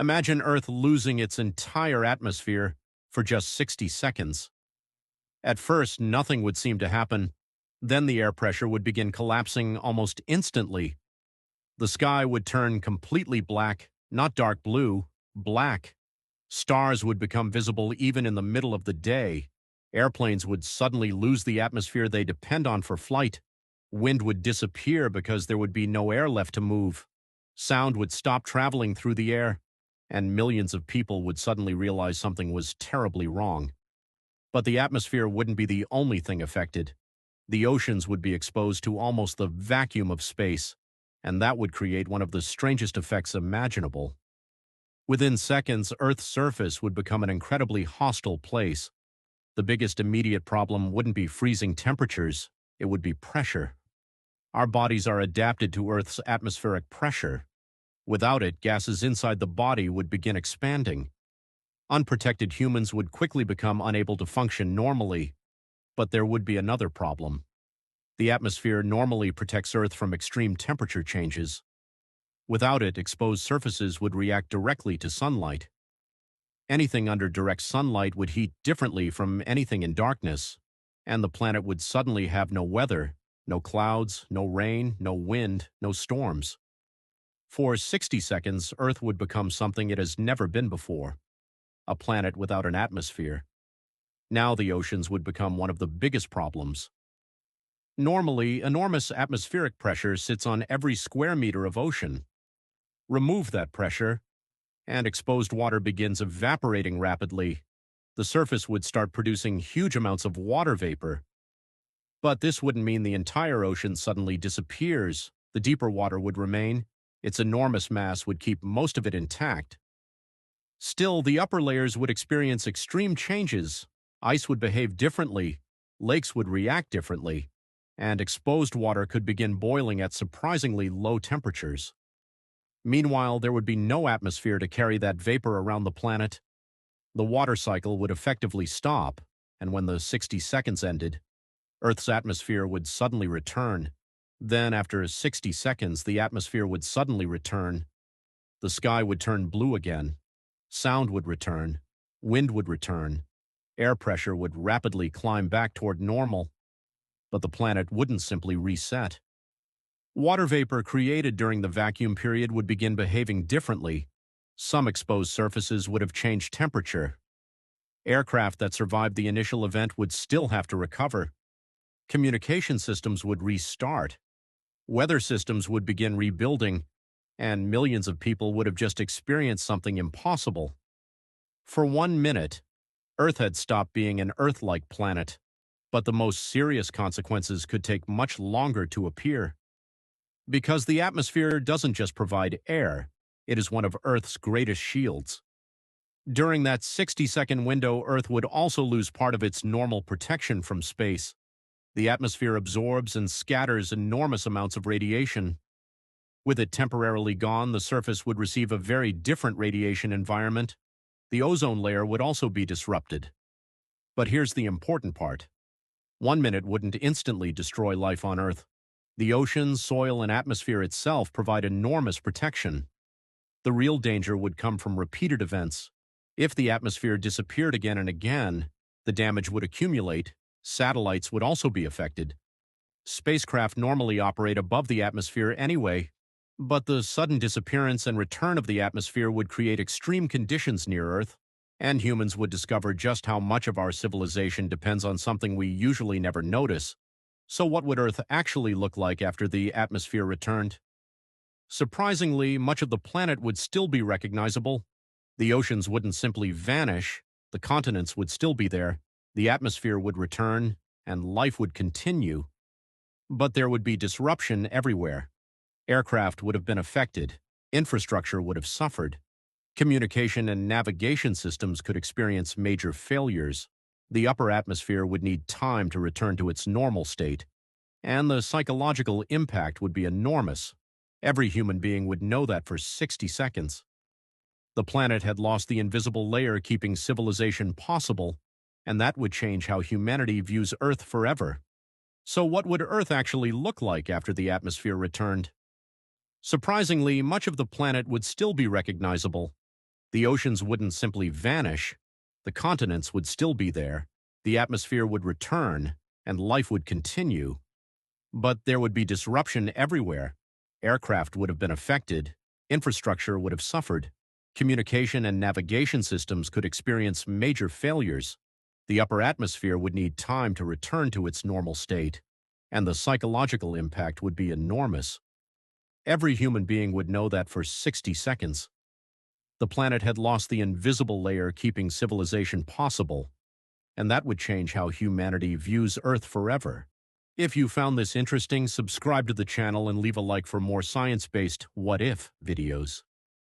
Imagine Earth losing its entire atmosphere for just 60 seconds. At first, nothing would seem to happen. Then the air pressure would begin collapsing almost instantly. The sky would turn completely black, not dark blue, black. Stars would become visible even in the middle of the day. Airplanes would suddenly lose the atmosphere they depend on for flight. Wind would disappear because there would be no air left to move. Sound would stop traveling through the air, and millions of people would suddenly realize something was terribly wrong. But the atmosphere wouldn't be the only thing affected. The oceans would be exposed to almost the vacuum of space, and that would create one of the strangest effects imaginable. Within seconds, Earth's surface would become an incredibly hostile place. The biggest immediate problem wouldn't be freezing temperatures, it would be pressure. Our bodies are adapted to Earth's atmospheric pressure. Without it, gases inside the body would begin expanding. Unprotected humans would quickly become unable to function normally. But there would be another problem. The atmosphere normally protects Earth from extreme temperature changes. Without it, exposed surfaces would react directly to sunlight. Anything under direct sunlight would heat differently from anything in darkness, and the planet would suddenly have no weather, no clouds, no rain, no wind, no storms. For 60 seconds, Earth would become something it has never been before, a planet without an atmosphere. Now the oceans would become one of the biggest problems. Normally, enormous atmospheric pressure sits on every square meter of ocean. Remove that pressure, and exposed water begins evaporating rapidly. The surface would start producing huge amounts of water vapor. But this wouldn't mean the entire ocean suddenly disappears. The deeper water would remain. Its enormous mass would keep most of it intact. Still, the upper layers would experience extreme changes. Ice would behave differently, lakes would react differently, and exposed water could begin boiling at surprisingly low temperatures. Meanwhile, there would be no atmosphere to carry that vapor around the planet. The water cycle would effectively stop, and when the 60 seconds ended, Earth's atmosphere would suddenly return. Then, after 60 seconds, the atmosphere would suddenly return. The sky would turn blue again. Sound would return. Wind would return. Air pressure would rapidly climb back toward normal. But the planet wouldn't simply reset. Water vapor created during the vacuum period would begin behaving differently. Some exposed surfaces would have changed temperature. Aircraft that survived the initial event would still have to recover. Communication systems would restart. Weather systems would begin rebuilding, and millions of people would have just experienced something impossible. For 1 minute, Earth had stopped being an Earth-like planet, but the most serious consequences could take much longer to appear. Because the atmosphere doesn't just provide air, it is one of Earth's greatest shields. During that 60-second window, Earth would also lose part of its normal protection from space. The atmosphere absorbs and scatters enormous amounts of radiation. With it temporarily gone, the surface would receive a very different radiation environment. The ozone layer would also be disrupted. But here's the important part. 1 minute wouldn't instantly destroy life on Earth. The oceans, soil, and atmosphere itself provide enormous protection. The real danger would come from repeated events. If the atmosphere disappeared again and again, the damage would accumulate. Satellites would also be affected. Spacecraft normally operate above the atmosphere anyway, but the sudden disappearance and return of the atmosphere would create extreme conditions near Earth, and humans would discover just how much of our civilization depends on something we usually never notice. So what would Earth actually look like after the atmosphere returned? Surprisingly, much of the planet would still be recognizable. The oceans wouldn't simply vanish, the continents would still be there, the atmosphere would return, and life would continue. But there would be disruption everywhere. Aircraft would have been affected, infrastructure would have suffered, communication and navigation systems could experience major failures. The upper atmosphere would need time to return to its normal state, and the psychological impact would be enormous. Every human being would know that for 60 seconds. The planet had lost the invisible layer keeping civilization possible, and that would change how humanity views Earth forever. So what would Earth actually look like after the atmosphere returned? Surprisingly, much of the planet would still be recognizable. The oceans wouldn't simply vanish, the continents would still be there, the atmosphere would return, and life would continue. But there would be disruption everywhere. Aircraft would have been affected, infrastructure would have suffered, communication and navigation systems could experience major failures. The upper atmosphere would need time to return to its normal state, and the psychological impact would be enormous. Every human being would know that for 60 seconds. The planet had lost the invisible layer keeping civilization possible, and that would change how humanity views Earth forever. If you found this interesting, subscribe to the channel and leave a like for more science-based what-if videos.